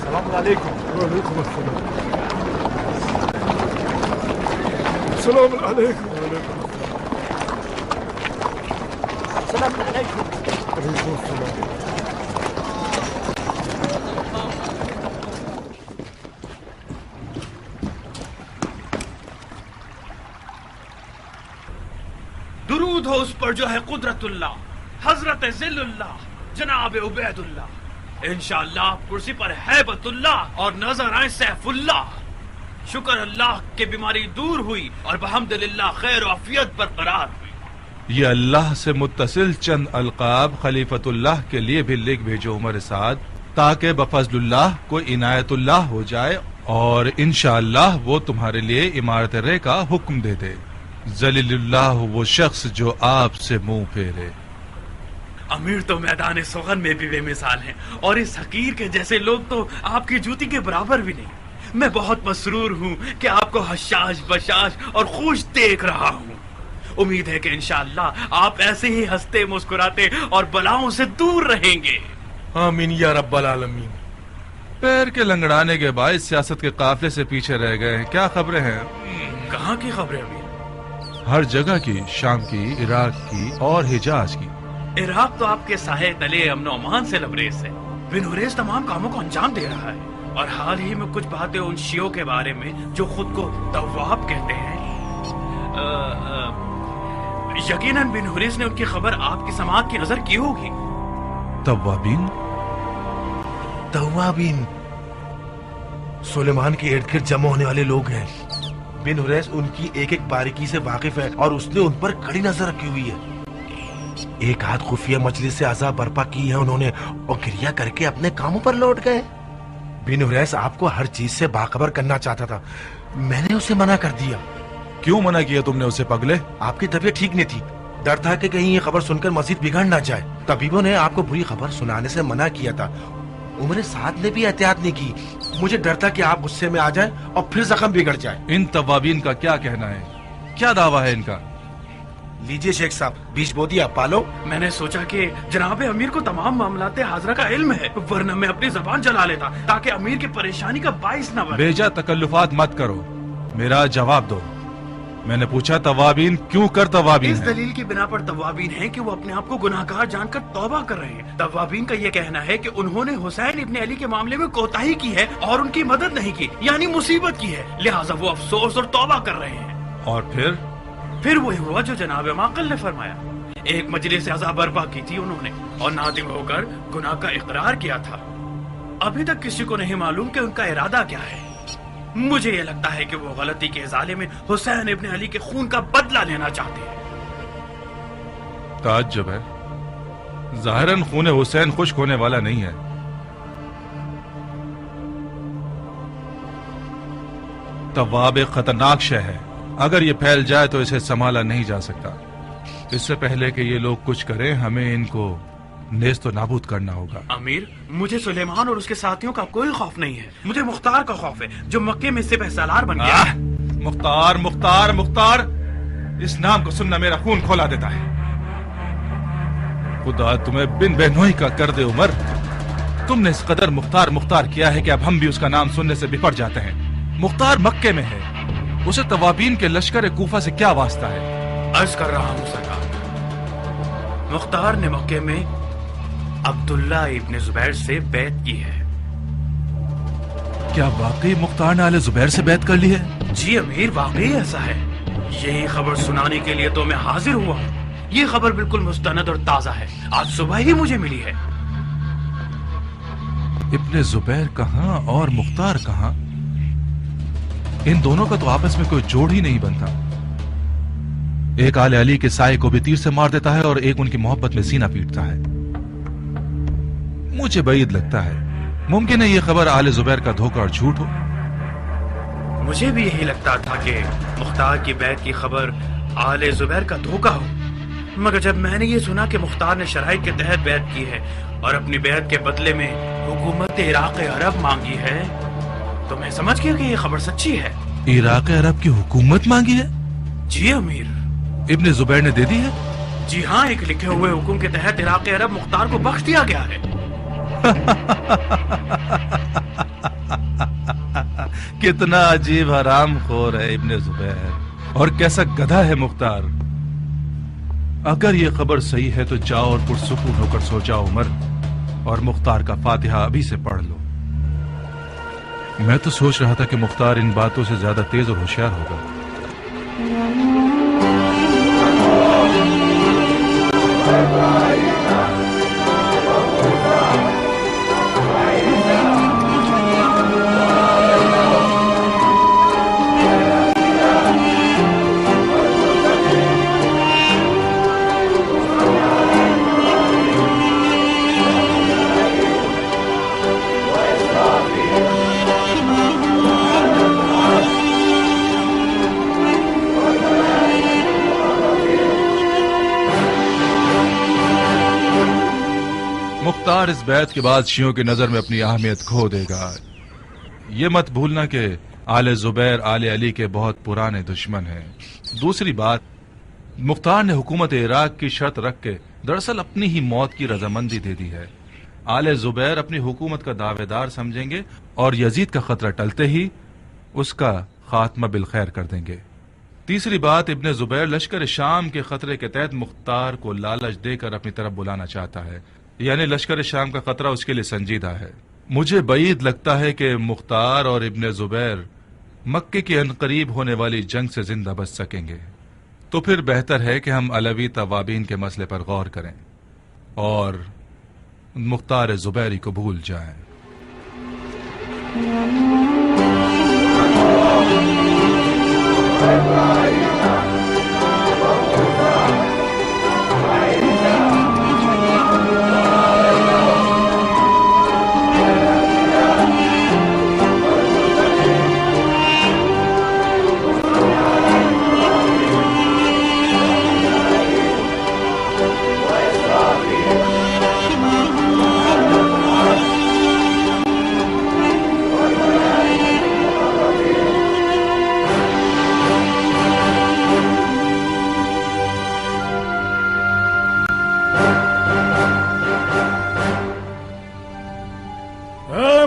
السلام علیکم. وعلیکم السلام. السلام علیکم. السلام علیکم. وعلیکم السلام. درود ہو اس پر جو ہے قدرت اللہ، حضرت ذل اللہ، جناب عبید اللہ. انشاءاللہ آپ کرسی پر ہیبت اللہ اور نظر آئیں سیف اللہ. شکر اللہ کہ بیماری دور ہوئی اور بحمدللہ خیر و عافیت برقرار ہوئی. یہ اللہ سے متصل چند القاب خلیفۃ اللہ کے لیے بھی لکھ بھیجو عمر سعد، تاکہ بفضل اللہ کو عنایت اللہ ہو جائے اور انشاءاللہ وہ تمہارے لیے عمارت رے کا حکم دے دے. ذلیل اللہ وہ شخص جو آپ سے منہ پھیرے. امیر تو میدان سخن میں بھی بے مثال ہیں اور اس حقیر کے جیسے لوگ تو آپ کی جوتی کے برابر بھی نہیں. میں بہت مسرور ہوں کہ آپ کو حشاش بشاش اور خوش دیکھ رہا ہوں. امید ہے کہ انشاءاللہ آپ ایسے ہی ہنستے مسکراتے اور بلاؤں سے دور رہیں گے. آمین یا رب العالمین. پیر کے لنگڑانے کے باعث سیاست کے قافلے سے پیچھے رہ گئے ہیں. کیا خبریں ہیں؟ کہاں کی خبریں امیر؟ ہر جگہ کی، شام کی، عراق کی اور حجاز کی. عراق تو آپ کے سائے تلے امن و امان سے لبریز ہے. بن حریث تمام کاموں کو انجام دے رہا ہے اور حال ہی میں کچھ باتیں ان شیعوں کے بارے میں جو خود کو تواب کہتے ہیں. یقیناً بن حریث نے ان کی خبر آپ کی سماعت کی نظر کی ہوگی. توابین؟ توابین سلیمان کے ارد گرد جمع ہونے والے لوگ ہیں. بن حریث ان کی ایک ایک باریکی سے واقف ہے اور اس نے ان پر کڑی نظر رکھی ہوئی ہے. ایک آدھ خفیہ مجلس سے عذاب برپا کی ہے انہوں نے اور گریہ کر کے اپنے کاموں پر لوٹ گئے. بن حریث آپ کو ہر چیز سے باخبر کرنا چاہتا تھا، میں نے اسے منع کر دیا. کیوں منع کیا تم نے اسے پگلے؟ آپ کی طبیعت ٹھیک نہیں تھی، ڈر تھا کہ کہیں یہ خبر سن کر مزید بگڑ نہ جائے. طبیبوں نے آپ کو بری خبر سنانے سے منع کیا تھا. عمر سعد نے بھی احتیاط نہیں کی. مجھے ڈر تھا کہ آپ غصے میں آ جائیں اور پھر زخم بگڑ جائے. ان توابین کا کیا کہنا ہے؟ کیا دعویٰ ہے ان کا؟ لیجئے شیخ صاحب، بیچ بو دیا پالو. میں نے سوچا کہ جناب امیر کو تمام معاملات حاضرہ کا علم ہے، ورنہ میں اپنی زبان چلا لیتا تاکہ امیر کی پریشانی کا باعث نہ بنے. بیجا تکلفات مت کرو، میرا جواب دو. میں نے پوچھا توابین کیوں کر توابین اس ہے؟ دلیل کی بنا پر توابین ہیں کہ وہ اپنے آپ کو گناہگار جان کر توبہ کر رہے ہیں. توابین کا یہ کہنا ہے کہ انہوں نے حسین ابن علی کے معاملے میں کوتاہی کی ہے اور ان کی مدد نہیں کی، یعنی مصیبت کی ہے، لہٰذا وہ افسوس اور توبہ کر رہے ہیں. اور پھر وہی ہوا جو جناب معقل نے فرمایا. ایک مجلس سے عذاب برپا کی تھی انہوں نے اور نادم ہو کر گناہ کا اقرار کیا تھا. ابھی تک کسی کو نہیں معلوم کہ ان کا ارادہ کیا ہے. مجھے یہ لگتا ہے کہ وہ غلطی کے ازالے میں حسین ابن علی کے خون کا بدلہ لینا چاہتے ہیں. تعجب ہے، ظاہراً خون حسین خشک ہونے والا نہیں ہے. تواب ایک خطرناک شے ہے، اگر یہ پھیل جائے تو اسے سنبھالا نہیں جا سکتا. اس سے پہلے کہ یہ لوگ کچھ کریں ہمیں ان کو نیست و نابود کرنا ہوگا. امیر، مجھے سلیمان اور اس کے ساتھیوں کا کوئی خوف نہیں ہے، مجھے مختار کا خوف ہے جو مکے میں سپہ سالار بن گیا. مختار مختار مختار، اس نام کو سننا میرا خون کھولا دیتا ہے. خدا تمہیں بن بہنوئی کا کر دے عمر. تم نے اس قدر مختار مختار کیا ہے کہ اب ہم بھی اس کا نام سننے سے بپٹ جاتے ہیں. مختار مکے میں ہے، اسے توابین کے لشکر کوفہ سے کیا واسطہ ہے؟ عرض کر رہا ہوں سرکار، مختار نے مکے میں عبداللہ ابن زبیر سے بیعت کی ہے. کیا واقعی مختار نے آل زبیر سے بیعت کر لی ہے؟ جی امیر، واقعی ایسا ہے. یہی خبر سنانے کے لیے تو میں حاضر ہوا. یہ خبر بالکل مستند اور تازہ ہے، آج صبح ہی مجھے ملی ہے. ابن زبیر کہاں اور مختار کہاں؟ ان دونوں کا تو آپس میں کوئی جوڑ ہی نہیں بنتا. ایک آل علی کے سائے کو بھی تیر سے مار دیتا ہے اور ایک ان کی محبت میں سینہ پیٹتا ہے. مجھے بعید لگتا ہے، ممکن ہے یہ خبر آل زبیر کا دھوکہ اور جھوٹ ہو. مجھے بھی یہی لگتا تھا کہ مختار کی بیعت کی خبر آل زبیر کا دھوکہ ہو، مگر جب میں نے یہ سنا کہ مختار نے شرائط کے تحت بیعت کی ہے اور اپنی بیعت کے بدلے میں حکومت عراق عرب مانگی ہے تو میں سمجھ گیا کہ یہ خبر سچی ہے. عراق عرب کی حکومت مانگی ہے؟ جی امیر. ابن زبیر نے دے دی ہے؟ جی ہاں، ایک لکھے ہوئے حکم کے تحت عراق عرب مختار کو بخش دیا گیا ہے. कितना अजीब हराम खोर है इब्ने जुबैर, और कैसा गधा है मुख्तार। अगर ये खबर सही है तो जाओ और पुरसुकून होकर सो जाओ उमर, और मुख्तार का फातिहा अभी से पढ़ लो। मैं तो सोच रहा था कि मुख्तार इन बातों से ज्यादा तेज और होशियार होगा। मुख्तार इस बैत के बाद शियों की नजर में अपनी अहमियत खो देगा। ये मत भूलना कि आले जुबैर आले अली के बहुत पुराने दुश्मन हैं। दूसरी बात, मुख्तार ने हुकूमत इराक की शर्त रख के दरअसल अपनी ही मौत की रजामंदी दे दी है। आले जुबैर अपनी हुकूमत का दावेदार समझेंगे और यजीद का खतरा टलते ही उसका खात्मा बिलखैर कर देंगे। तीसरी बात, इब्ने जुबैर लश्कर शाम के खतरे के तहत मुख्तार को लालच देकर अपनी तरफ बुलाना चाहता है, यानी लश्कर शाम का खतरा उसके लिए संजीदा है। मुझे बईद लगता है कि मुख्तार और इब्ने जुबैर मक्के के अनकरीब होने वाली जंग से जिंदा बच सकेंगे। तो फिर बेहतर है कि हम अलवी तवाबीन के मसले पर गौर करें और मुख्तार जुबैरी को भूल जाएं।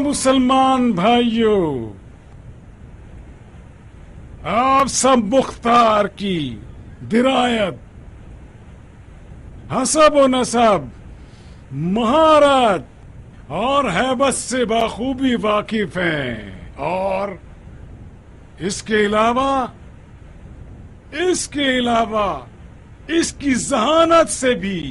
मुसलमान भाइयों, आप सब मुख्तार की दिरायत, हसब व नसब, महारत और हैबत से बाखूबी वाकिफ हैं, और इसके अलावा इसकी जहानत से भी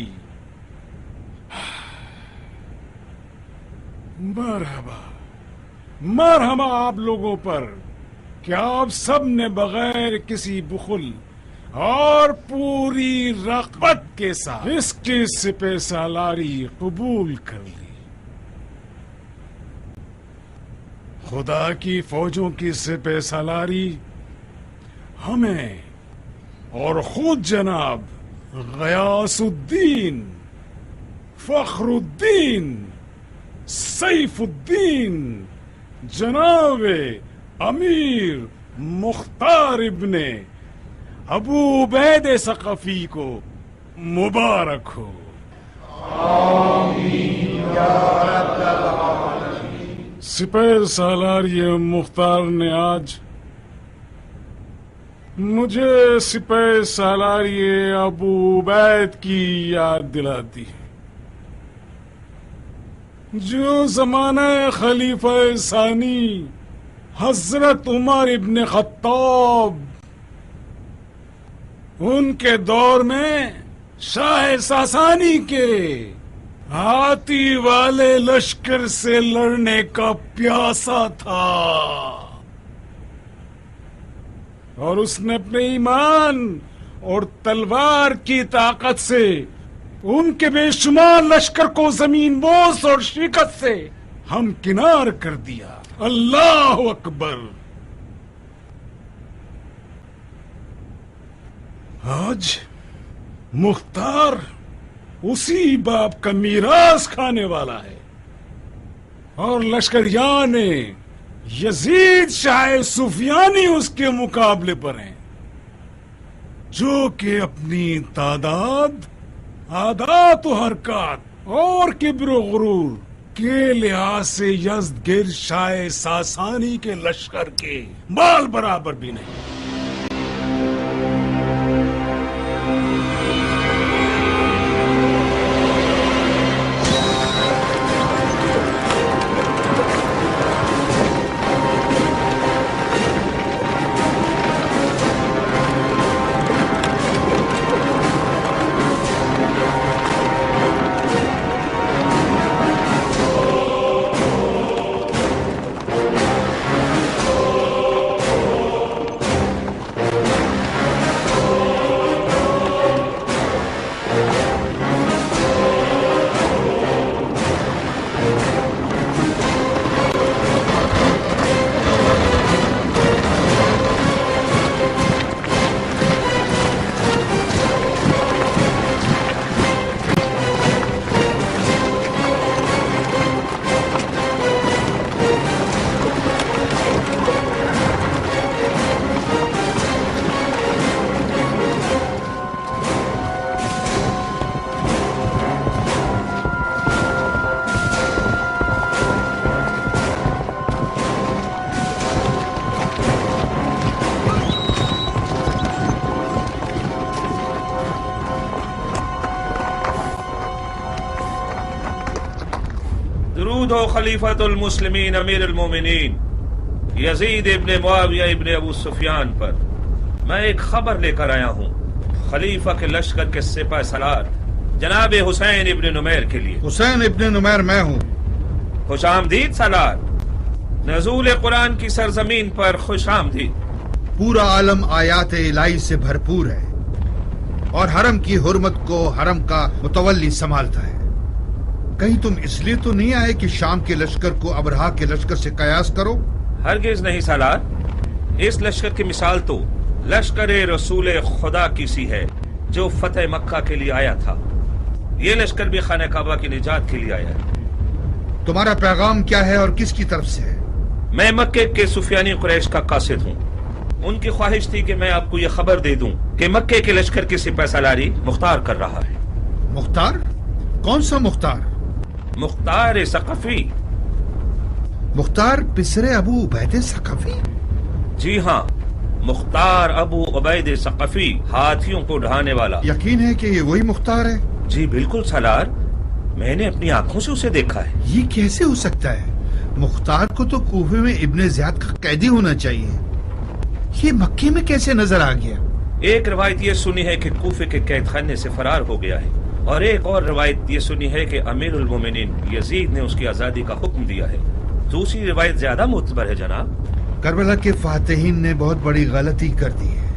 मरहबा आप लोगों पर कि आप सब ने बगैर किसी बुखल और पूरी रग़बत के साथ इसकी सिपह सालारी कबूल कर ली। खुदा की फौजों की सिपह सालारी हमें और खुद जनाब गयासुद्दीन, फखरुद्दीन, सैफुद्दीन, जनाब अमीर मुख्तार इब्ने अबू उबैद सकफी को मुबारक हो। सिपह सालारी मुख्तार ने आज मुझे सिपह सालारी अबू उबैद की याद दिलाती है, जो ज़माना खलीफा सानी हजरत उमर इब्ने खत्ताब, उनके दौर में शाह सासानी के हाथी वाले लश्कर से लड़ने का प्यासा था, और उसने अपने ईमान और तलवार की ताकत से उनके बेशुमार लश्कर को जमीन बोस और शिकत से हम किनार कर दिया। अल्लाह अकबर। आज मुख्तार उसी बाप का मीरास खाने वाला है, और लश्करियान यजीद शाह सुफियानी उसके मुकाबले पर हैं, जो कि अपनी तादाद, आदात व हरकत और किब्र गुरूर کے لحاظ سے یزدگرد شاہ ساسانی کے لشکر کے بال برابر بھی نہیں. درود و خلیفۃ المسلمین امیر المومنین یزید ابن معاویہ ابن ابو سفیان پر میں ایک خبر لے کر آیا ہوں خلیفہ کے لشکر کے سپہ سالار جناب حسین ابن نمیر کے لیے. حسین ابن نمیر میں ہوں. خوش آمدید سالار. نزول قرآن کی سرزمین پر خوش آمدید. پورا عالم آیات الہی سے بھرپور ہے اور حرم کی حرمت کو حرم کا متولی سنبھالتا ہے. کہیں تم اس لیے تو نہیں آئے کہ شام کے لشکر کو ابرہا کے لشکر سے قیاس کرو؟ ہرگز نہیں سالار. اس لشکر کی مثال تو لشکر رسول خدا کی سی ہے جو فتح مکہ کے لیے آیا تھا. یہ لشکر بھی خانہ کعبہ کی نجات کے لیے آیا ہے. تمہارا پیغام کیا ہے اور کس کی طرف سے ہے؟ میں مکے کے سفیانی قریش کا قاصد ہوں. ان کی خواہش تھی کہ میں آپ کو یہ خبر دے دوں کہ مکے کے لشکر کی سپہ سالاری مختار کر رہا ہے. مختار؟ کون سا مختار؟ مختار ثقفی. مختار پسر ابو عبید ثقفی؟ جی ہاں، مختار ابو عبید ثقفی، ہاتھیوں کو ڈھانے والا. یقین ہے کہ یہ وہی مختار ہے؟ جی بالکل سالار، میں نے اپنی آنکھوں سے اسے دیکھا ہے. یہ کیسے ہو سکتا ہے؟ مختار کو تو کوفے میں ابن زیاد کا قیدی ہونا چاہیے. یہ مکے میں کیسے نظر آ گیا؟ ایک روایت یہ سنی ہے کہ کوفے کے قید خانے سے فرار ہو گیا ہے، اور ایک اور روایت یہ سنی ہے کہ امیر المومنین یزید نے اس کی آزادی کا حکم دیا ہے. دوسری روایت زیادہ معتبر ہے جناب. کربلا کے فاتحین نے بہت بڑی غلطی کر دی ہے.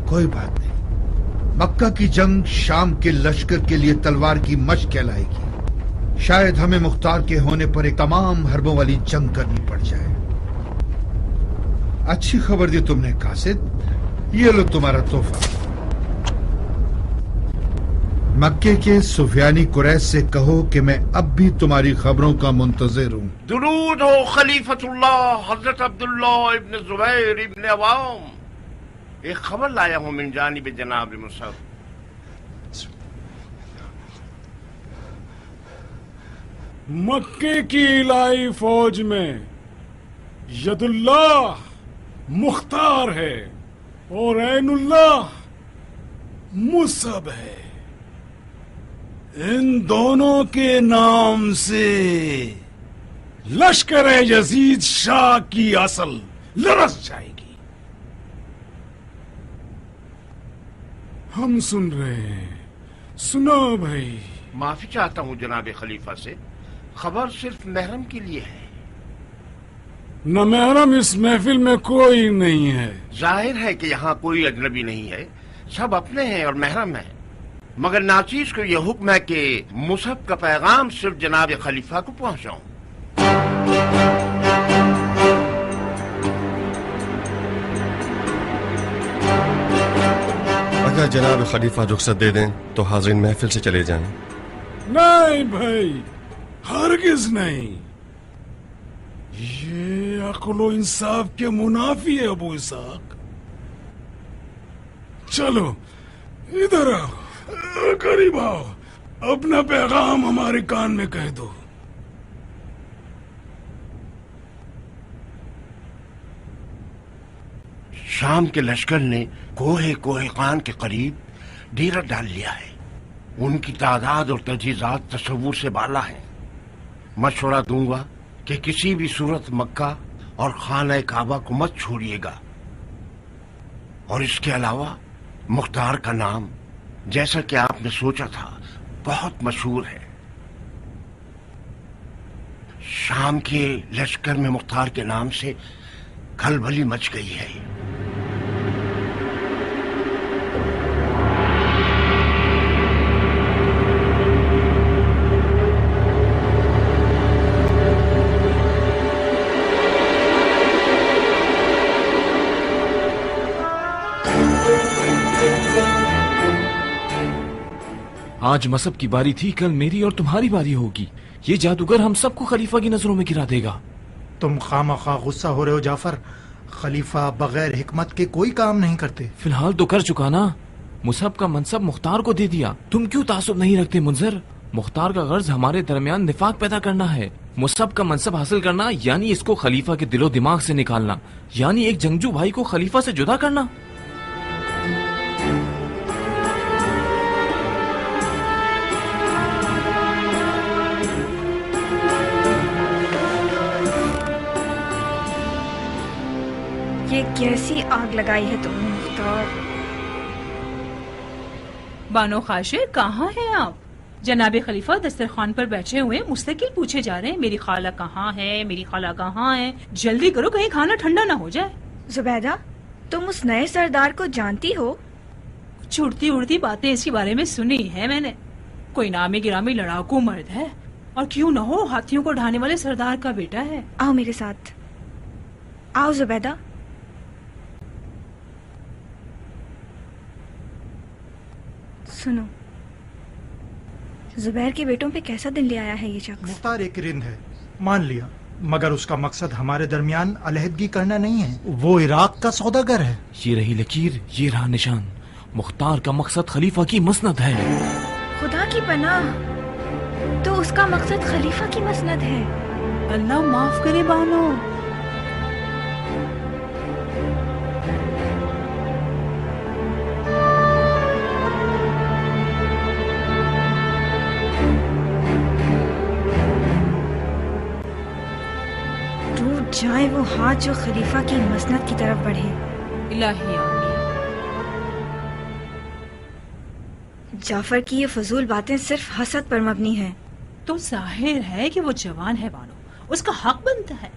کوئی بات نہیں، مکہ کی جنگ شام کے لشکر کے لیے تلوار کی مشق کہلائے گی. شاید ہمیں مختار کے ہونے پر ایک تمام حربوں والی جنگ کرنی پڑ جائے. اچھی خبر دی تم نے قاصد، یہ لو تمہارا تحفہ. مکے کے سفیانی قریش سے کہو کہ میں اب بھی تمہاری خبروں کا منتظر ہوں. درود ہو خلیفۃ اللہ حضرت عبداللہ ابن زبیر ابن عوام. ایک خبر لایا ہوں من جانب جناب مصعب. مکے کی الہی فوج میں ید اللہ مختار ہے اور عین اللہ مصعب ہے. ان دونوں کے نام سے لشکر یزید شاہ کی اصل لرز جائے گی. ہم سن رہے ہیں. سنو بھائی. معافی چاہتا ہوں جناب خلیفہ سے، خبر صرف محرم کے لیے ہے. نہ محرم اس محفل میں کوئی نہیں ہے. ظاہر ہے کہ یہاں کوئی اجنبی نہیں ہے، سب اپنے ہیں اور محرم ہیں. مگر ناچیز کو یہ حکم ہے کہ مصعب کا پیغام صرف جناب خلیفہ کو پہنچاؤں. اگر جناب خلیفہ رخصت دے دیں تو حاضرین محفل سے چلے جائیں. نہیں بھائی، ہرگز نہیں. یہ عقل و انصاف کے منافی ہے ابو اسحاق. چلو ادھر آؤ، قریب آؤ. अपना पैगाम हमारे कान में कह दो। शाम के लश्कर ने कोहे खान के करीब डेरा डाल लिया है। उनकी तादाद और तजीज़ात तसव्वुर से बाला है। मशवरा दूंगा कि किसी भी सूरत मक्का और खाना काबा को मत छोड़िएगा। और इसके अलावा मुख्तार का नाम, जैसा कि आपने सोचा था, बहुत मशहूर है। शाम के लश्कर में मुख्तार के नाम से खलबली मच गई है। आज मसब की बारी थी, कल मेरी और तुम्हारी बारी होगी। ये जादूगर हम सबको खलीफा की नजरों में गिरा देगा। तुम खामखा गुस्सा हो रहे हो जाफर। खलीफा बगैर हिकमत के कोई काम नहीं करते। फिलहाल तो कर चुका ना। मुसहब का मनसब मुख्तार को दे दिया। तुम क्यों तासुब नहीं रखते मुंजर? मुख्तार का गर्ज हमारे दरमियान निफाक पैदा करना है। मुसहब का मनसब हासिल करना यानी इसको खलीफा के दिलो दिमाग से निकालना, यानी एक जंगजू भाई को खलीफा से जुदा करना। ये कैसी आग लगाई है तुमने मुख्तार? बानो खाशे, कहाँ हैं आप? जनाबे खलीफा दस्तरखान पर बैठे हुए मुस्तकिल पूछे जा रहे हैं, मेरी खाला कहाँ है, मेरी खाला कहाँ है? जल्दी करो, कहीं खाना ठंडा ना हो जाए। जुबैदा, तुम उस नए सरदार को जानती हो? कुछ उड़ती उड़ती बातें इसके बारे में सुनी है मैंने। कोई नामी गिरामी लड़ाकू मर्द है, और क्यों न हो हाथियों को ढाने वाले सरदार का बेटा है। आओ मेरे साथ, आओ जुबैदा। सुनो, जुबैर के बेटों पे कैसा दिन ले आया है ये शख्स? मुख्तार एक रिंद है, मान लिया, मगर उसका मकसद हमारे दरमियान अलहदगी करना नहीं है। वो इराक का सौदागर है। ये रही लकीर, ये रहा निशान। मुख्तार का मकसद खलीफा की मसनद है। खुदा की पनाह, तो उसका मकसद खलीफा की मसनद है। अल्लाह माफ करे बानो। जाए वो हाथ जो खलीफा की मसनद की तरफ बढ़े। इलाही आमीन। जाफर की ये फजूल बातें सिर्फ हसद पर मबनी हैं। तो जाहिर है कि वो जवान है बानो, उसका हक बनता है।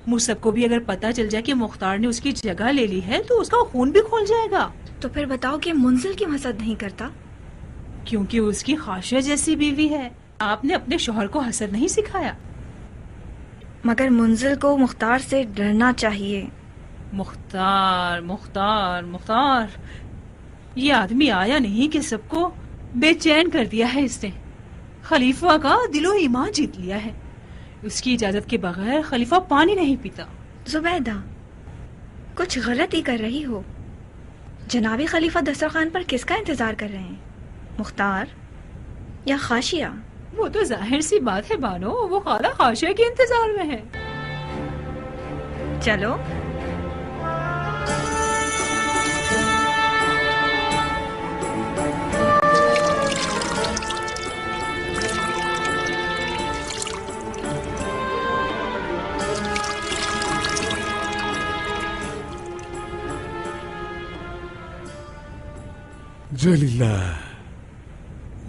मुसहब को भी अगर पता चल जाए कि मुख्तार ने उसकी जगह ले ली है तो उसका खून भी खोल जाएगा। तो फिर बताओ कि मुंजिल क्यों हसद नहीं करता? क्योंकि उसकी खाशिया जैसी बीवी है। आपने अपने शौहर को हसद नहीं सिखाया। मगर मुंजिल को मुख्तार से डरना चाहिए। मुख्तार मुख्तार मुख्तार, ये आदमी आया नहीं कि सबको बेचैन कर दिया है इसने। खलीफा का दिलो ईमान जीत लिया है। उसकी इजाजत के बगैर खलीफा पानी नहीं पीता। जुबैदा, कुछ गलत ही कर रही हो। जनाबी खलीफा दस्तरखान पर किसका इंतजार कर रहे हैं, मुख्तार या खाशिया? वो तो जाहिर सी बात है बानो, वो खाला खाशिया के इंतजार में है। चलो। जलीला,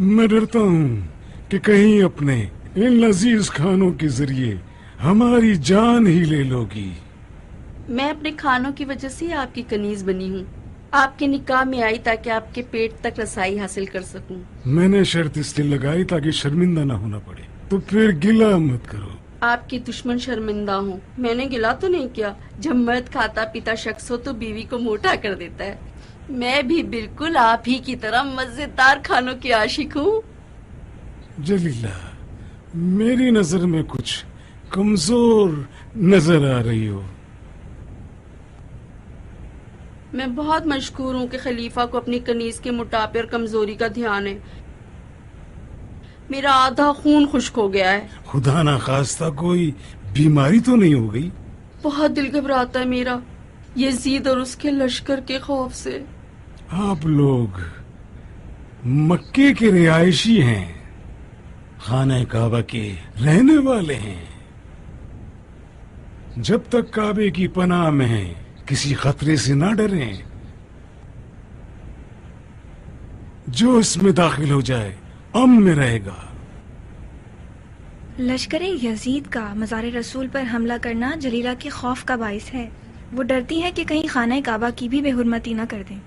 मैं डरता हूँ कि कहीं अपने इन लजीज खानों के जरिए हमारी जान ही ले लोगी। मैं अपने खानों की वजह से आपकी कनीज बनी हूँ। आपके निकाह में आई ताकि आपके पेट तक रसाई हासिल कर सकूं। मैंने शर्त इसलिए लगाई ताकि शर्मिंदा ना होना पड़े। तो फिर गिला मत करो। आपके दुश्मन शर्मिंदा हूँ। मैंने गिला तो नहीं किया। जब मर्द खाता पीता शख्स हो तो बीवी को मोटा कर देता है। मैं भी बिल्कुल आप ही की तरह मजेदार खानों की आशिक हूँ। जलीला, मेरी नजर में कुछ कमजोर नजर आ रही हो। मैं बहुत मशकूर हूँ कि खलीफा को अपनी कनीज के मोटापे और कमजोरी का ध्यान है। मेरा आधा खून खुश्क हो गया है। खुदा ना खास्ता कोई बीमारी तो नहीं हो गई? बहुत दिल घबराता है मेरा यजीद और उसके लश्कर के खौफ से। आप लोग मक्के के रिहायशी हैं, खाना काबा के रहने वाले हैं। जब तक काबे की पनाह में हैं, किसी खतरे से ना डरें। जो इसमें दाखिल हो जाए अमन में रहेगा। लश्कर यजीद का मज़ार रसूल पर हमला करना जलीला के खौफ का बाइस है। वो डरती है कि कहीं खाना काबा की भी बेहुरमती ना कर दें।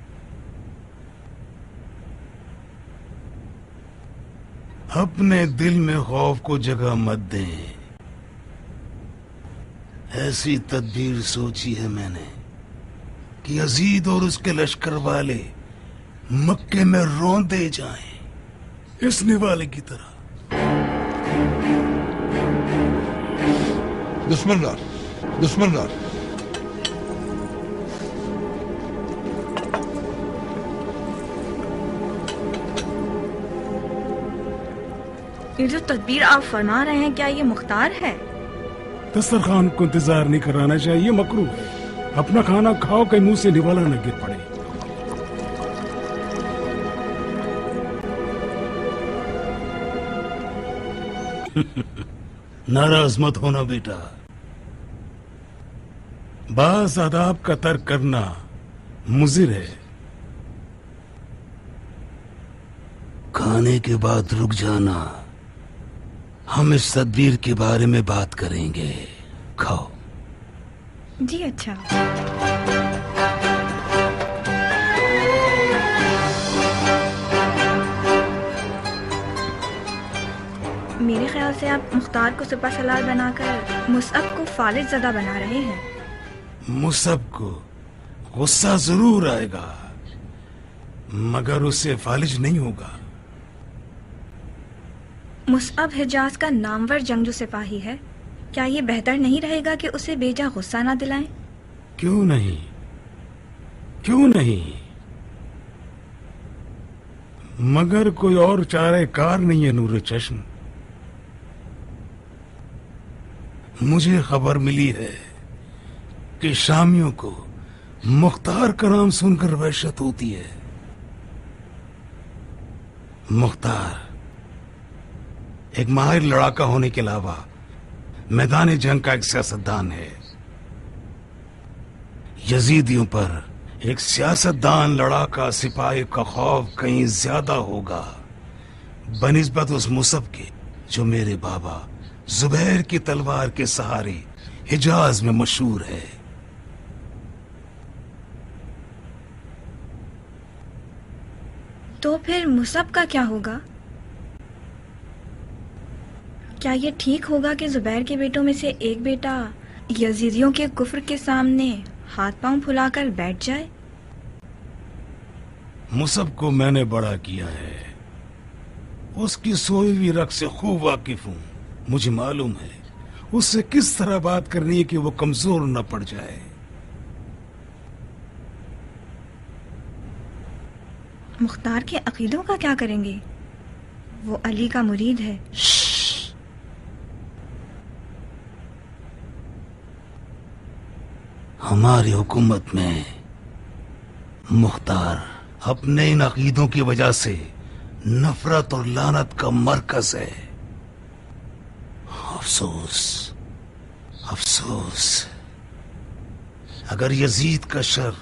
अपने दिल में खौफ को जगह मत दें। ऐसी तदबीर सोची है मैंने कि यजीद और उसके लश्कर वाले मक्के में रौंदे जाएं, इस निवाले की तरह। दुश्मन रार। ये जो तदबीर आप फरमा रहे हैं, क्या ये मुख्तार है? दस्तरखान को इंतजार नहीं कराना चाहिए, मकरूह है। अपना खाना खाओ, कहीं मुंह से निवाला न गिर पड़े। नाराज मत होना बेटा। बास आदाब का तर्क करना मुजिर है। खाने के बाद रुक जाना, हम इस तदबीर के बारे में बात करेंगे। खाओ। जी अच्छा। मेरे ख्याल से आप मुख्तार को सुपा सलार बनाकर मुसअब को फालिज ज़दा बना रहे हैं। मुसअब को गुस्सा जरूर आएगा, मगर उससे फालिज नहीं होगा। मुसअब हिजाज का नामवर जंगजू सिपाही है। क्या ये बेहतर नहीं रहेगा कि उसे बेजा गुस्सा ना दिलाएं? क्यों नहीं, क्यों नहीं, मगर कोई और चारे कार नहीं है नूर चश्म। मुझे खबर मिली है कि शामियों को मुख्तार का नाम सुनकर वहशत होती है। मुख्तार एक माहिर लड़ाका होने के अलावा मैदान जंग का एक सियासतदान है। यजीदियों पर एक सियासतदान लड़ाका सिपाही का खौफ कहीं ज्यादा होगा बनिस्बत उस मुसअब के जो मेरे बाबा जुबैर की तलवार के सहारे हिजाज में मशहूर है। तो फिर मुसअब का क्या होगा? क्या ये ठीक होगा कि जुबैर के बेटों में से एक बेटा यजीदियों के कुफ्र के सामने हाथ पांव फुलाकर बैठ जाए? मुसअब को मैंने बड़ा किया है, उसकी सोई हुई रग से खूब वाकिफ हूं। मुझे मालूम है उससे किस तरह बात करनी है कि वो कमजोर न पड़ जाए। मुख्तार के अकीदों का क्या करेंगे? वो अली का मुरीद है। हमारी हुकूमत में मुख्तार अपने इन अकीदों की वजह से नफरत और लानत का मरकज है। अफसोस, अफसोस, अगर यजीद का शर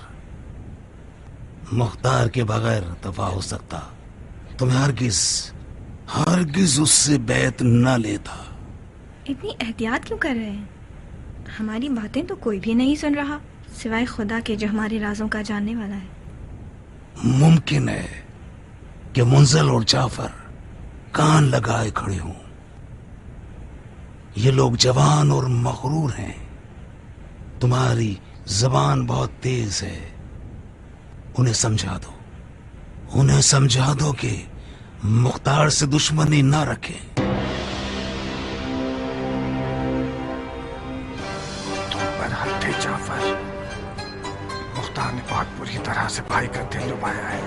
मुख्तार के बगैर दफा हो सकता तो मैं हरगिज उससे बैत न लेता। इतनी एहतियात क्यों कर रहे हैं? हमारी बातें तो कोई भी नहीं सुन रहा सिवाय खुदा के जो हमारे राजों का जानने वाला है। मुमकिन है कि मुंजल और जाफर कान लगाए खड़े हों। ये लोग जवान और मगरूर हैं। तुम्हारी जबान बहुत तेज है, उन्हें समझा दो, उन्हें समझा दो कि मुख्तार से दुश्मनी ना रखें। जाफर, मुख्तार ने बहुत बुरी तरह से भाई का दिल डुबाया है।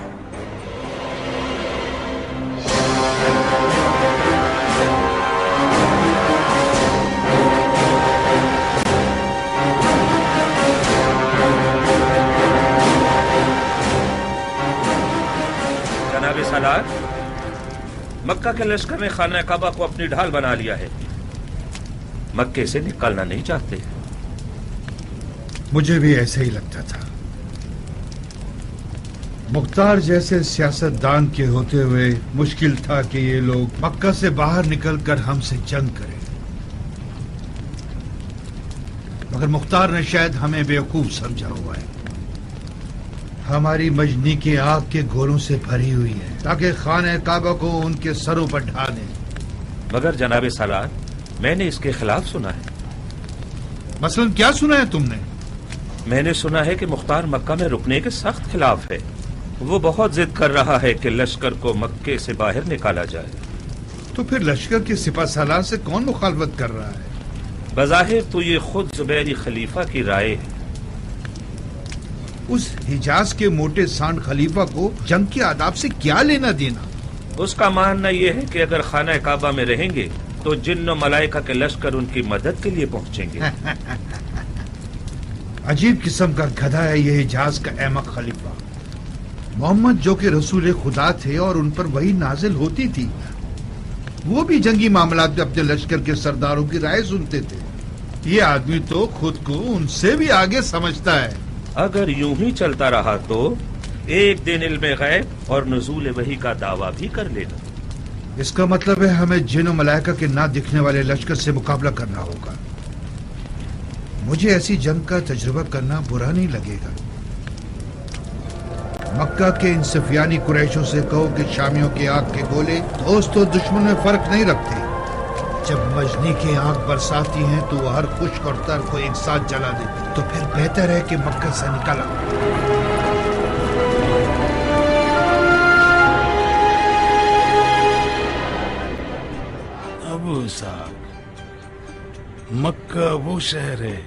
सलार, मक्का के लश्कर ने खाना काबा को अपनी ढाल बना लिया है, मक्के से निकलना नहीं चाहते। मुझे भी ऐसे ही लगता था। मुख्तार जैसे सियासतदान के होते हुए मुश्किल था कि ये लोग मक्का से बाहर निकलकर हमसे जंग करें, मगर मुख्तार ने शायद हमें बेवकूफ समझा हुआ है। हमारी मजनी की आग के गोलों से भरी हुई है ताकि खाने काबा को उनके सरों पर ढा दें। मगर जनाबे सलार, मैंने इसके खिलाफ सुना है। मसलन क्या सुना है तुमने? मैंने सुना है कि मुख्तार मक्का में रुकने के सख्त खिलाफ है। वो बहुत जिद कर रहा है कि लश्कर को मक्के से बाहर निकाला जाए। तो फिर लश्कर के सिपा सालार से कौन मुखालफत कर रहा है? बज़ाहिर तो ये खुद जुबैरी खलीफा की राय है। उस हिजाज के मोटे सांड खलीफा को जंग के आदाब से क्या लेना देना? उसका मानना यह है कि अगर खाना काबा में रहेंगे तो जिन्न मलाइका के लश्कर उनकी मदद के लिए पहुंचेंगे। अजीब किस्म का गधा है ये हिजाज का अहमक खलीफा। मोहम्मद जो कि रसूल खुदा थे और उन पर वही नाजिल होती थी, वो भी जंगी मामलात में अपने लश्कर के सरदारों की राय सुनते थे। ये आदमी तो खुद को उनसे भी आगे समझता है। अगर यूं ही चलता रहा तो एक दिन इल्म गैब और नुज़ूल वही का दावा भी कर लेगा। इसका मतलब है हमें जिन और मलाइका के ना दिखने वाले लश्कर से मुकाबला करना होगा। मुझे ऐसी जंग का तजुर्बा करना बुरा नहीं लगेगा। मक्का के इन सफियानी कुरैशों से कहो कि शामियों की आग के गोले दोस्त और दुश्मन में फर्क नहीं रखते। जब मजनी की आग बरसाती हैं तो वो हर खुश्क और तर को एक साथ जला देती। तो फिर बेहतर है कि मक्का से निकला। अबू साहब, मक्का वो शहर है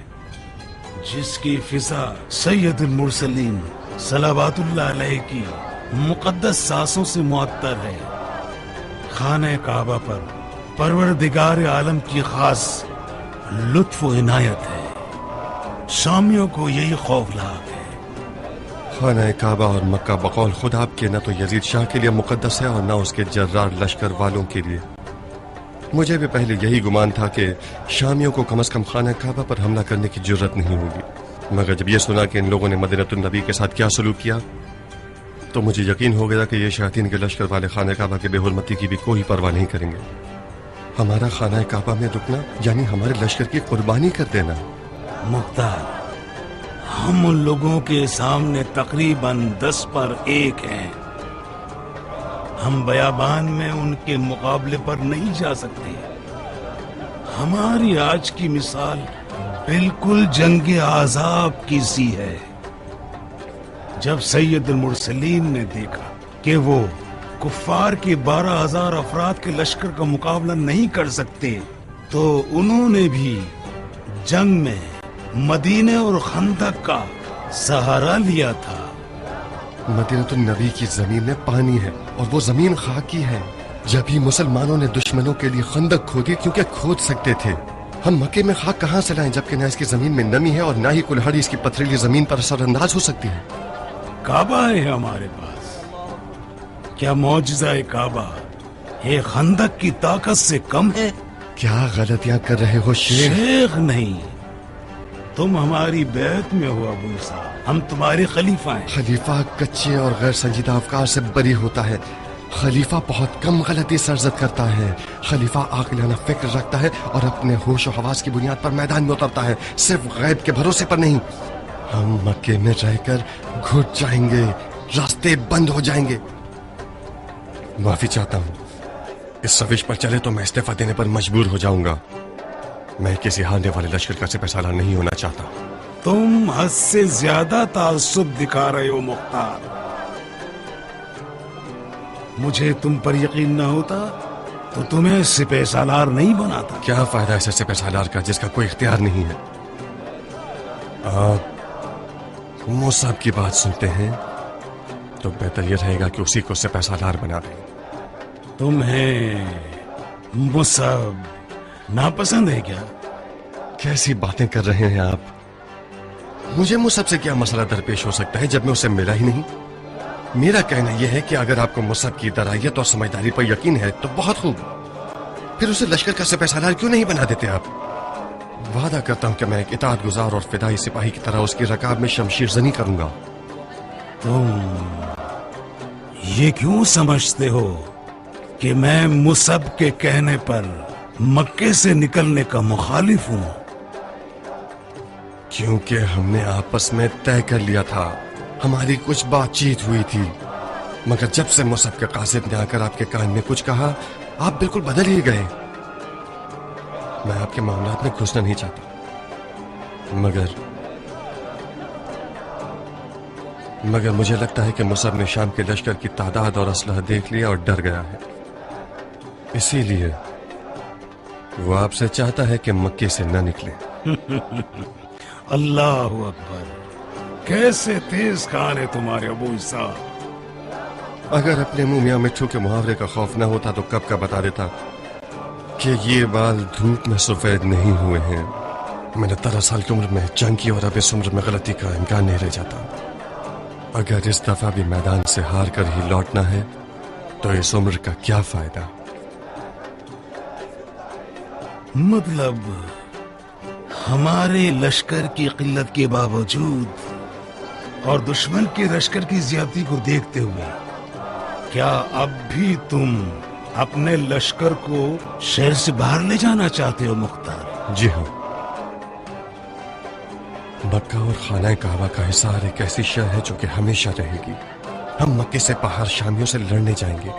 जिसकी फिजा सैयदुल मुरसलीन सलावतुल्लाह अलैहि की मुकद्दस सांसों से मुअत्तर है। खाने काबा पर परवरदिगार आलम की खास लुत्फ व इनायत है। शामियों को यही खौफनाक है। खाना काबा और मक्का बकौल खुद आपके न तो यजीद शाह के लिए मुकद्दस है और न उसके जर्रार लश्कर वालों के लिए। मुझे भी पहले यही गुमान था कि शामियों को कम से कम खाना काबा पर हमला करने की जरूरत नहीं होगी, मगर जब ये सुना कि इन लोगों ने मदीनतुन नबी के साथ क्या सलूक किया तो मुझे यकीन हो गया कि ये शयातीन के लश्कर वाले खाना काबा के बेहुरमती की भी कोई परवाह नहीं करेंगे। हमारा खाना काबा में रुकना यानी हमारे लश्कर की कुर्बानी कर देना। मुख्तार, हम उन लोगों के सामने तकरीबन 10 पर 1 हैं। हम बयाबान में उनके मुकाबले पर नहीं जा सकते। हमारी आज की मिसाल बिल्कुल जंग आज़ाब की सी है। जब सैयदुल मुरसलीन ने देखा कि वो कुफ्फार के 12,000 अफराद के लश्कर का मुकाबला नहीं कर सकते, तो उन्होंने भी जंग में मदीने और खंदक का सहारा लिया था। मदीनतुन नबी की जमीन में पानी है और वो जमीन खाकी है। जब ही मुसलमानों ने दुश्मनों के लिए खंदक खोदी क्योंकि खोद सकते थे। हम मक्के में खाक कहां से लाएं जबकि न इसकी जमीन में नमी है और न ही कुल्हाड़ी इसकी पथरीली जमीन पर असरअंदाज हो सकती है। काबा है हमारे पास। क्या मौजज़ा काबा ये खंदक की ताकत से कम है? क्या गलतियां कर रहे हो शेख? शेख नहीं, तुम हमारी बैत में हो अबू साहब। हम तुम्हारे खलीफा हैं। खलीफा कच्चे और गैर संजीदा अफकार से बरी होता है। खलीफा बहुत कम गलती सरजद करता है। खलीफा आकिलाना फिक्र रखता है और अपने होश और हवास की बुनियाद पर मैदान में उतरता है, सिर्फ गैब के भरोसे पर नहीं। हम मक्के में रहकर घुट जाएंगे, रास्ते बंद हो जाएंगे। माफी चाहता हूँ, इस सविश पर चले तो मैं इस्तीफा देने पर मजबूर हो जाऊंगा। मैं किसी हारने वाले लश्कर का सिपहसालार नहीं होना चाहता। तुम हद से ज्यादा ताज्जुब दिखा रहे हो मुख्तार। मुझे तुम पर यकीन न होता तो तुम्हें सिपहसालार नहीं बनाता। क्या फायदा ऐसे सिपहसालार का जिसका कोई इख्तियार नहीं है? आप मुसअब की बात सुनते हैं तो बेहतर यह रहेगा कि उसी को सिपहसालार बना दें। तुम्हें मुसअब नापसंद है क्या? कैसी बातें कर रहे हैं आप? मुझे मुसअब से क्या मसला दरपेश हो सकता है जब मैं उसे मिला ही नहीं? میرا کہنا یہ ہے کہ اگر آپ کو مصعب کی درائیت اور سمجھداری پر یقین ہے تو بہت خوب، پھر اسے لشکر کا سپہ سالار کیوں نہیں بنا دیتے آپ؟ وعدہ کرتا ہوں کہ میں ایک اطاعت گزار اور فدائی سپاہی کی طرح اس کی رکاب میں شمشیر زنی کروں گا۔ تم یہ کیوں سمجھتے ہو کہ میں مصعب کے کہنے پر مکے سے نکلنے کا مخالف ہوں؟ کیونکہ ہم نے آپس میں طے کر لیا تھا، ہماری کچھ بات چیت ہوئی تھی، مگر جب سے مصعب کے قاصد نے آ کر آپ کے کان میں کچھ کہا آپ بالکل بدل ہی گئے۔ میں آپ کے معاملات میں گھسنا نہیں چاہتا، مگر مجھے لگتا ہے کہ مصعب نے شام کے لشکر کی تعداد اور اسلحہ دیکھ لیا اور ڈر گیا ہے، اسی لیے وہ آپ سے چاہتا ہے کہ مکے سے نہ نکلے۔ اللہ اکبر، کیسے تیز کار ہے تمہارے ابو اسحاق۔ اگر اپنے منہ میاں مٹھو کے محاورے کا خوف نہ ہوتا تو کب کا بتا دیتا کہ یہ بال دھوپ میں سفید نہیں ہوئے ہیں۔ میں نے 13 سال کی عمر میں جنگ کی اور اب اس عمر میں غلطی کا امکان نہیں رہ جاتا۔ اگر اس دفعہ بھی میدان سے ہار کر ہی لوٹنا ہے تو اس عمر کا کیا فائدہ؟ مطلب ہمارے لشکر کی قلت کے باوجود اور دشمن کے لشکر کی زیادتی کو دیکھتے ہوئے کیا اب بھی تم اپنے لشکر کو شہر سے باہر لے جانا چاہتے ہو مختار؟ جی ہاں، مکہ اور خانہ کعبہ کا حصار ایک ایسی شے ہے جو کہ ہمیشہ رہے گی۔ ہم مکے سے باہر شامیوں سے لڑنے جائیں گے،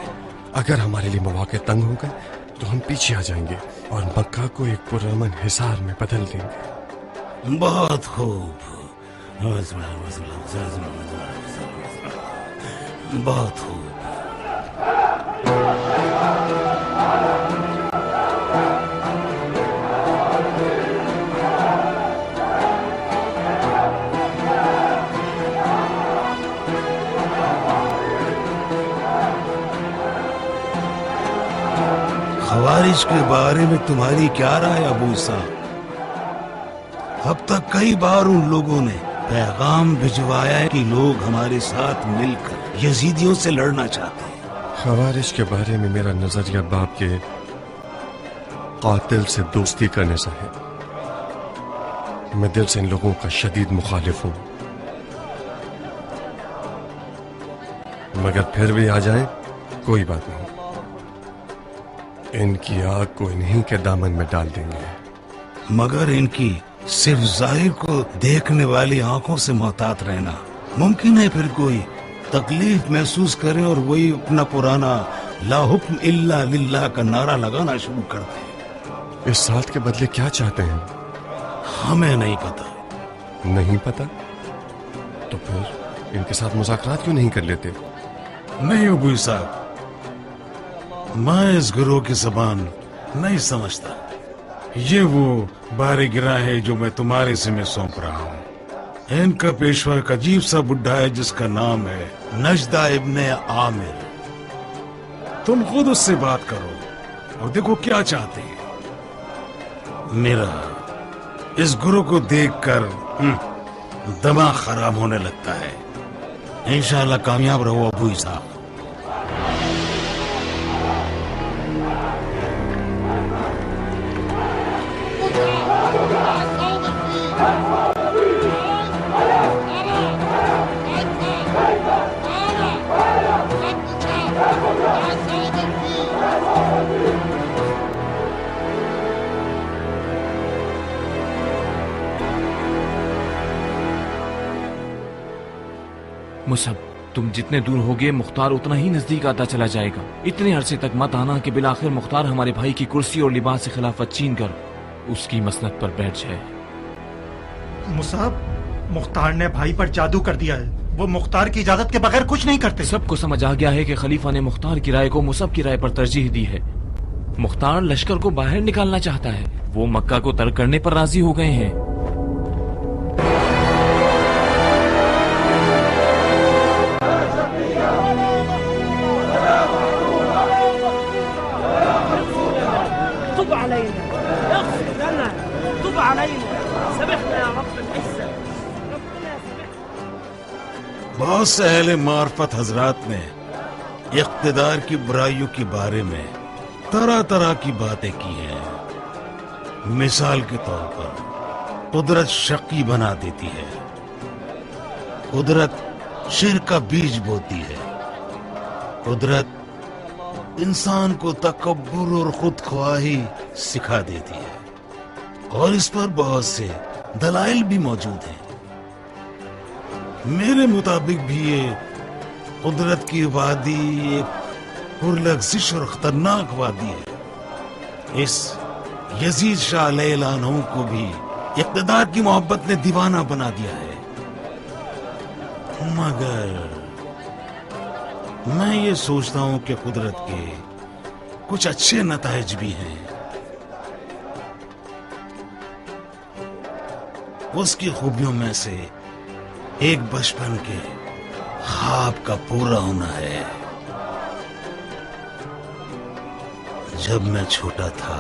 اگر ہمارے لیے مواقع تنگ ہو گئے تو ہم پیچھے آ جائیں گے اور مکہ کو ایک پرامن حصار میں بدل دیں گے۔ بہت خوب، بہت خوب۔ خوارج کے بارے میں تمہاری کیا رائے ابو اسحاق؟ اب تک کئی بار ان لوگوں نے پیغام بھجوایا ہے کہ لوگ ہمارے ساتھ مل کر یزیدیوں سے لڑنا چاہتے ہیں۔ خوارج کے بارے میں میرا نظریہ باپ کے قاتل سے دوستی کرنے سے ہے۔ میں دل سے ان لوگوں کا شدید مخالف ہوں، مگر پھر بھی آ جائیں کوئی بات نہیں، ان کی آگ کو انہی کے دامن میں ڈال دیں گے۔ مگر ان کی صرف ظاہر کو دیکھنے والی آنکھوں سے محتاط رہنا۔ ممکن ہے پھر کوئی تکلیف محسوس کریں اور وہی اپنا پرانا لا حکم الا للہ کا نعرہ لگانا شروع کر دیں۔ اس ساتھ کے بدلے کیا چاہتے ہیں؟ ہمیں نہیں پتا۔ نہیں پتا تو پھر ان کے ساتھ مذاکرات کیوں نہیں کر لیتے؟ نہیں ابو صاحب، میں اس گروہ کی زبان نہیں سمجھتا۔ یہ وہ بار گرہ ہے جو میں تمہارے ذمہ سونپ رہا ہوں۔ ان کا پیشوا ایک عجیب سا بڈھا ہے جس کا نام ہے نجدہ ابن عامر۔ تم خود اس سے بات کرو اور دیکھو کیا چاہتے ہیں۔ میرا اس گروہ کو دیکھ کر دماغ خراب ہونے لگتا ہے۔ انشاءاللہ کامیاب رہو ابو اسحاق۔ مصعب، تم جتنے دور ہوگے مختار اتنا ہی نزدیک آتا چلا جائے گا۔ اتنے عرصے تک مت آنا کہ بالآخر مختار ہمارے بھائی کی کرسی اور لباس سے خلافت چھین کر اس کی مسند پر بیٹھ جائے۔ مصعب، مختار نے بھائی پر جادو کر دیا ہے، وہ مختار کی اجازت کے بغیر کچھ نہیں کرتے۔ سب کو سمجھ آ گیا ہے کہ خلیفہ نے مختار کی رائے کو مصعب کی رائے پر ترجیح دی ہے۔ مختار لشکر کو باہر نکالنا چاہتا ہے، وہ مکہ کو ترک کرنے پر راضی ہو گئے ہیں۔ بہت سے اہل معرفت حضرات نے اقتدار کی برائیوں کے بارے میں طرح طرح کی باتیں کی ہیں. مثال کے طور پر قدرت شقی بنا دیتی ہے، قدرت شر کا بیج بوتی ہے، قدرت انسان کو تکبر اور خود خواہی سکھا دیتی ہے، اور اس پر بہت سے دلائل بھی موجود ہیں. میرے مطابق بھی یہ قدرت کی وادی ایک پرلغزش اور خطرناک وادی ہے. اس یزید شاہ علیہ العنہ کو بھی اقتدار کی محبت نے دیوانہ بنا دیا ہے. مگر میں یہ سوچتا ہوں کہ قدرت کے کچھ اچھے نتائج بھی ہیں. اس کی خوبیوں میں سے ایک بچپن کے خواب کا پورا ہونا ہے. جب میں چھوٹا تھا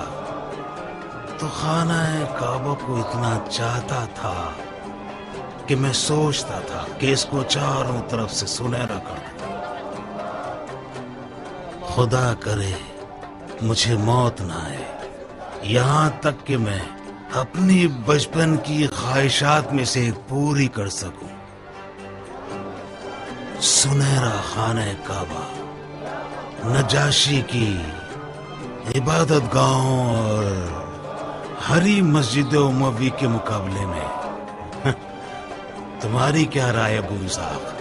تو خانہ کعبہ کو اتنا چاہتا تھا کہ میں سوچتا تھا کہ اس کو چاروں طرف سے سنہرا کر دوں. خدا کرے مجھے موت نہ آئے یہاں تک کہ میں اپنی بچپن کی خواہشات میں سے ایک پوری کر سکوں. سنہرا خانہ کعبہ نجاشی کی عبادت گاہوں اور ہری مسجد اموی کے مقابلے میں تمہاری کیا رائے ابو اسحاق؟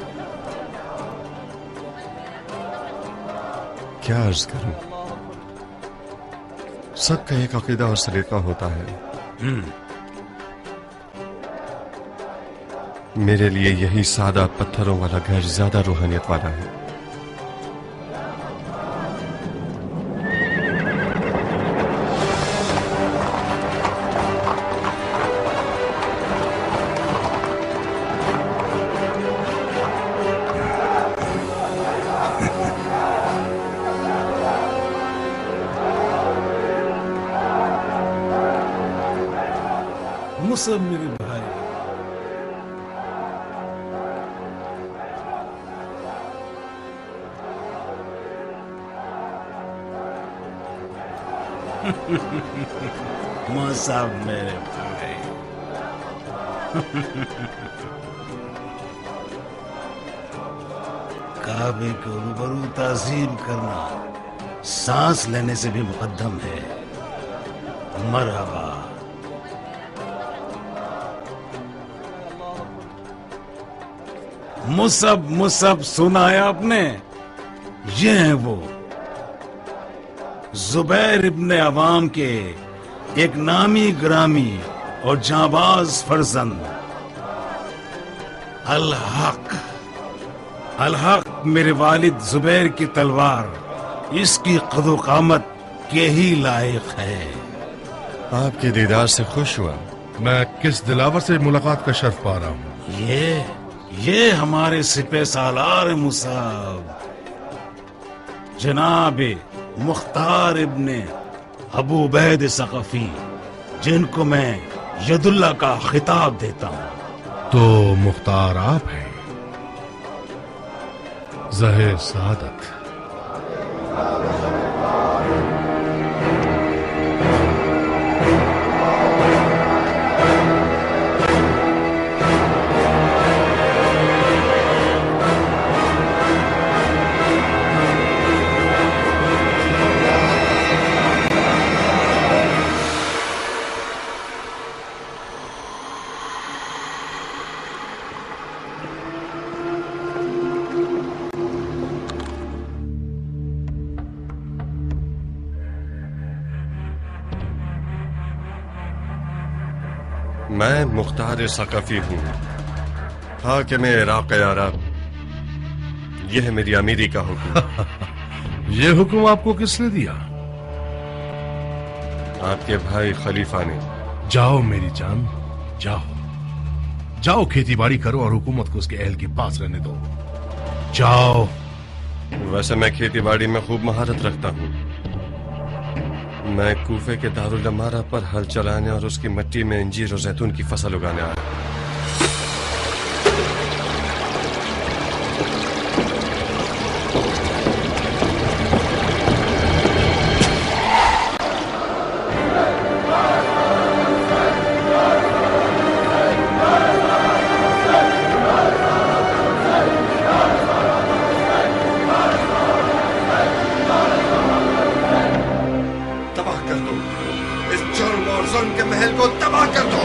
کیا عرض کروں، سب کا ایک عقیدہ اور سلیقہ ہوتا ہے. میرے لیے یہی سادہ پتھروں والا گھر زیادہ روحانیت والا ہے. مصعب میرے بھائی، مصعب میرے بھائی، کعبے کے روبرو تعظیم کرنا سانس لینے سے بھی مقدم ہے. مرحبا. مصعب سنا ہے آپ نے؟ یہ ہیں وہ زبیر ابن عوام کے ایک نامی گرامی اور جانباز فرزند الحق میرے والد زبیر کی تلوار اس کی قد و قامت کے ہی لائق ہے. آپ کے دیدار سے خوش ہوا. میں کس دلاور سے ملاقات کا شرف پا رہا ہوں؟ یہ ہمارے سپہ سالار مصعب جناب مختار ابن ابو عبید ثقفی، جن کو میں ید اللہ کا خطاب دیتا ہوں. تو مختار آپ ہیں؟ ظاہر سعادت. میں مختار ثقفی ہوں، حاکم عراق عرب. یہ ہے میری امیری کا حکم. یہ حکم آپ کو کس نے دیا؟ آپ کے بھائی خلیفہ نے. جاؤ میری جان، جاؤ کھیتی باڑی کرو اور حکومت کو اس کے اہل کے پاس رہنے دو. جاؤ. ویسے میں کھیتی باڑی میں خوب مہارت رکھتا ہوں. میں کوفے کے دارالعمارہ پر ہل چلانے اور اس کی مٹی میں انجیر اور زیتون کی فصل اگانے آیا. ज़ुल्म के महल को तबाह कर दो।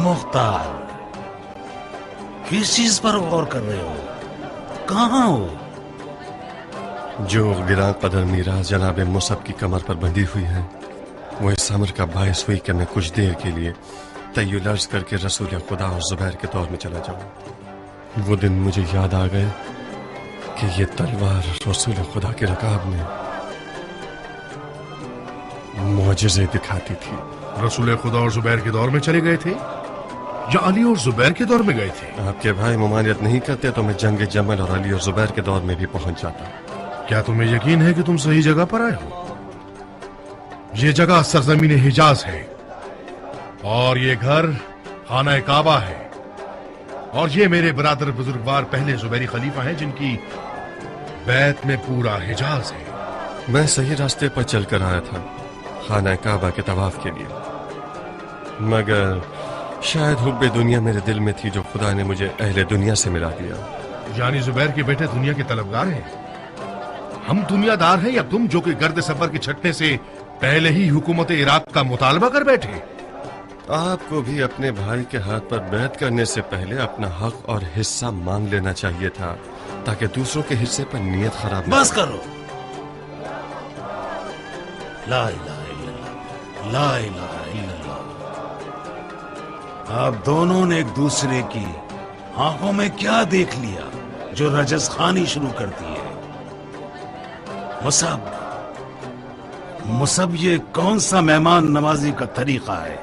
मुख्तार, किस चीज पर गौर कर रहे हो? कहाँ हो? जो गिरां कदर मीराज जनाब मुसब की कमर पर बंधी हुई है, वो इस अमर का बायस हुई कि मैं कुछ देर के लिए तय्युल अर्ज करके रसूल खुदा और जुबैर के दौर में चला जाऊं। वो दिन मुझे याद आ गए कि ये तलवार रसूल खुदा के रकाब में मुआजिज़े दिखाती थी। रसूल खुदा और जुबैर के दौर में चले गए थे या अली और जुबैर के दौर में गए थे? आपके भाई ममानियत नहीं करते तो मैं जंग जमल और अली और जुबैर के दौर में भी पहुंच जाता। क्या तुम्हें यकीन है कि तुम सही जगह पर आए हो? ये जगह सरजमीन हिजाज है और ये घर खाना काबा है और ये मेरे बरादर बुजुर्गवार पहले जुबैरी खलीफा हैं जिनकी बैत में पूरा हिजाज है। मैं सही रास्ते पर चलकर आया था खाना काबा के तवाफ के लिए, मगर शायद हुब्बे दुनिया मेरे दिल में थी जो खुदा ने मुझे अहले दुनिया से मिला दिया। यानी जुबैर के बेटे दुनिया के तलबगार हैं। हम दुनियादार हैं या तुम जो कि गर्द सफर के छटने से पहले ही हुकूमत इराक का मुतालबा कर बैठे? आपको भी अपने भाई के हाथ पर बैत करने से पहले अपना हक और हिस्सा मांग लेना चाहिए था ताकि दूसरों के हिस्से पर नीयत खराब न बस करो। ला इलाहा इल्लल्लाह, ला इलाहा इल्लल्लाह। आप दोनों ने एक दूसरे की आंखों में क्या देख लिया जो रजस खानी शुरू करती है? मुसब ये कौन सा मेहमान नवाजी का तरीका है?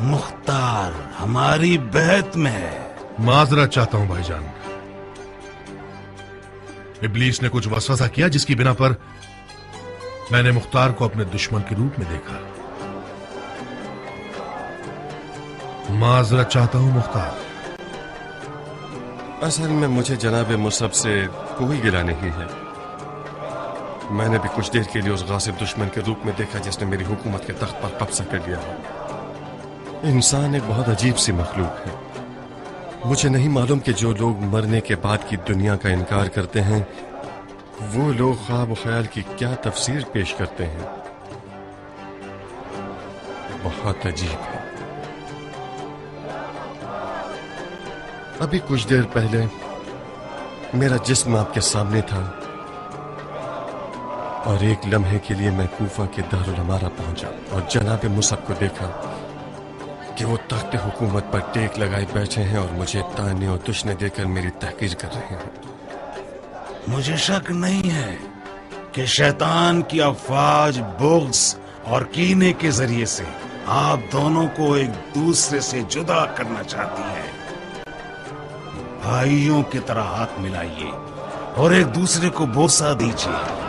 मुख्तार हमारी बैत में है। माजरत चाहता हूं भाईजान, इब्लीस ने कुछ वसवसा किया जिसकी बिना पर मैंने मुख्तार को अपने दुश्मन के रूप में देखा। माजरत चाहता हूं मुख्तार। असल में मुझे जनाब मुसब से कोई गिला नहीं है। मैंने भी कुछ देर के लिए उस गासिब दुश्मन के रूप में देखा जिसने मेरी हुकूमत के तख्त पर कब्जा कर लिया है। इंसान एक बहुत अजीब सी मखलूक है। मुझे नहीं मालूम कि जो लोग मरने के बाद की दुनिया का इनकार करते हैं वो लोग ख्वाब ख्याल की क्या तफसीर पेश करते हैं। बहुत अजीब है। अभी कुछ देर पहले मेरा जिस्म आपके सामने था और एक लम्हे के लिए मैं कूफा के दारुल अमारा पहुंचा और जनाब मुसब को देखा कि वो तख्त हुकूमत पर टेक लगाए बैठे हैं और मुझे ताने और दुश्मने देकर मेरी तहकीर कर रहे हैं। मुझे शक नहीं है कि शैतान की अफवाज बुग़्ज़ और कीने के जरिए से आप दोनों को एक दूसरे से जुदा करना चाहती है। भाइयों की तरह हाथ मिलाइए और एक दूसरे को बोसा दीजिए।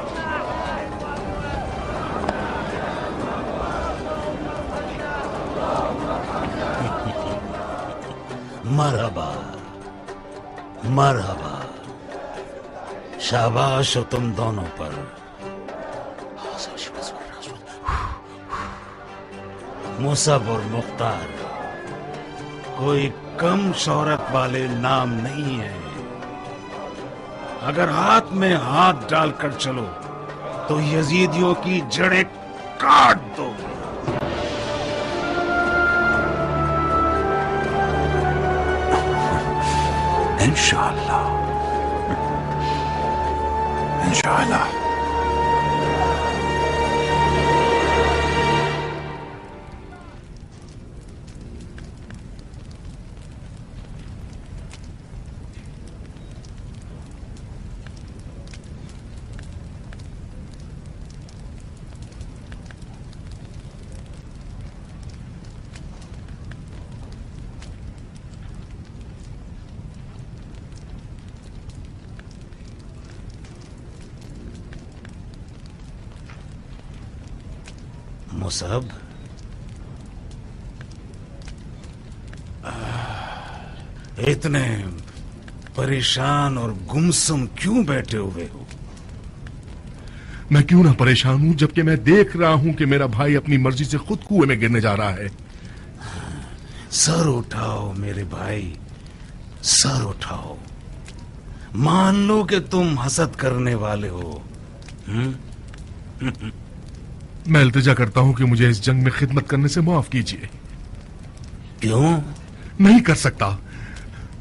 मरहबा मरहबा, शाबाश हो तुम दोनों पर। मुसब और मुख्तार कोई कम शोहरत वाले नाम नहीं है। अगर हाथ में हाथ डालकर चलो तो यजीदियों की जड़ें काट दो। इंशाअल्लाह, इंशाअल्लाह। मुसब, इतने परेशान और गुमसुम क्यों बैठे हुए हो? मैं क्यों ना परेशान हूं, जबकि मैं देख रहा हूं कि मेरा भाई अपनी मर्जी से खुद कुएं में गिरने जा रहा है। सर उठाओ मेरे भाई, सर उठाओ। मान लो कि तुम हसद करने वाले हो। मैं इल्तिजा करता हूं कि मुझे इस जंग में खिदमत करने से माफ कीजिए। क्यों? नहीं कर सकता।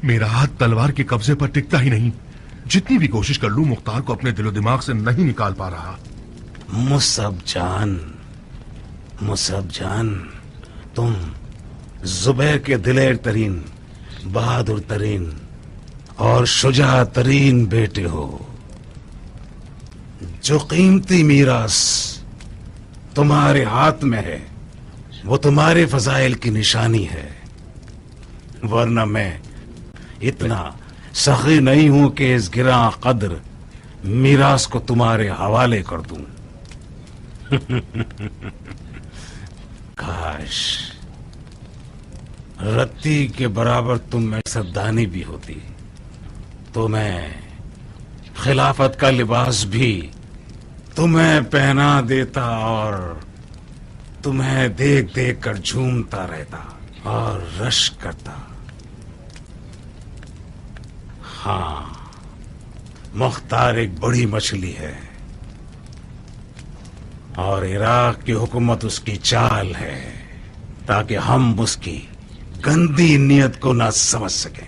मेरा हाथ तलवार के कब्जे पर टिकता ही नहीं। जितनी भी कोशिश कर लूं, मुख्तार को अपने दिलो दिमाग से नहीं निकाल पा रहा। मुसब जान, तुम जुबैर के दिलेर तरीन, बहादुर तरीन और शुजा तरीन बेटे हो। जो कीमती मीरास तुम्हारे हाथ में है, वो तुम्हारे फजाइल की निशानी है। वरना मैं इतना सखी नहीं हूं कि इस गिरा कद्र मीरास को तुम्हारे हवाले कर दूं। काश रत्ती के बराबर तुम में सद्दानी भी होती, तो मैं खिलाफत का लिबास भी तुम्हें पहना देता और तुम्हें देख देख कर झूमता रहता और रश करता। हाँ, मुख्तार एक बड़ी मछली है और इराक की हुकूमत उसकी चाल है, ताकि हम उसकी गंदी नीयत को ना समझ सकें।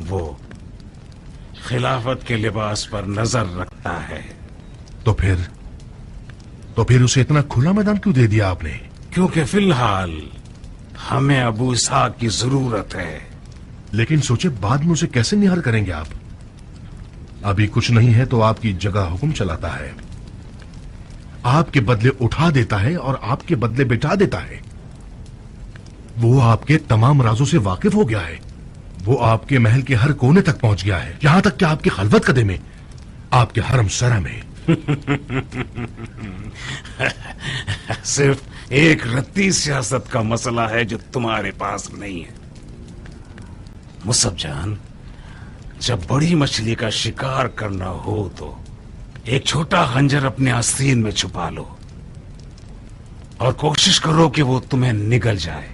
वो खिलाफत के लिबास पर नजर रखता है। तो फिर उसे इतना खुला मैदान क्यों दे दिया आपने? क्योंकि फिलहाल हमें अबू इसहाक की जरूरत है। लेकिन सोचे बाद में उसे कैसे निहार करेंगे आप? अभी कुछ नहीं है तो आपकी जगह हुक्म चलाता है, आपके बदले उठा देता है और आपके बदले बिठा देता है। वो आपके तमाम राजों से वाकिफ हो गया है। वो आपके महल के हर कोने तक पहुंच गया है, यहां तक कि आपके खलवत कदे में, आपके हरम सरा में। सिर्फ एक रत्ती सियासत का मसला है जो तुम्हारे पास नहीं है। मुसब जान, जब बड़ी मछली का शिकार करना हो तो एक छोटा खंजर अपने आस्तीन में छुपा लो और कोशिश करो कि वो तुम्हें निगल जाए।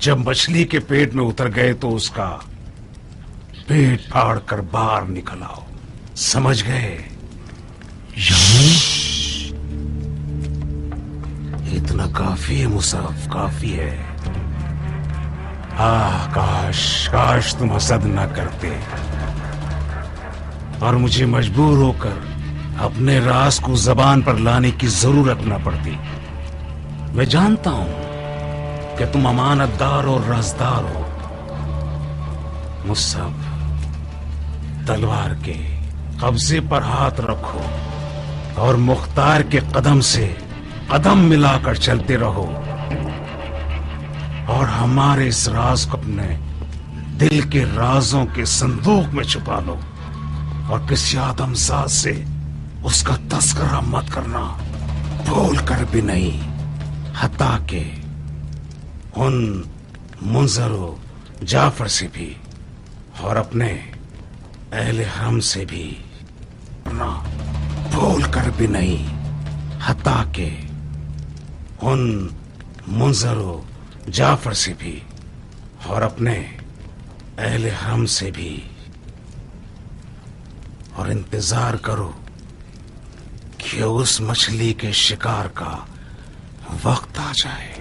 जब मछली के पेट में उतर गए तो उसका पेट फाड़ कर बाहर निकल आओ। समझ गए? इतना काफी है मुसाफ, काफी है। काश तुम हसद ना करते और मुझे मजबूर होकर अपने राज को जबान पर लाने की जरूरत ना पड़ती। मैं जानता हूं कि तुम अमानतदार और राजदार हो। मुसब, तलवार के कब्जे पर हाथ रखो और मुख्तार के कदम से कदम मिलाकर चलते रहो और हमारे इस राज को अपने दिल के राजों के संदूक में छुपा लो और किसी आदमजात से उसका तस्करा मत करना, भूल कर भी नहीं। हत्ता के उन मुंजरो जाफर से भी और अपने अहले हरम से भी ना, भूल कर भी नहीं। हत्ता के उन मुंजरो जाफर से भी और अपने अहले हरम से भी। और इंतजार करो कि उस मछली के शिकार का वक्त आ जाए।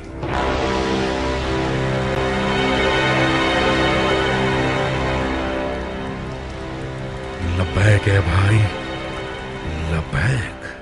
लब्बैक है भाई, लब्बैक।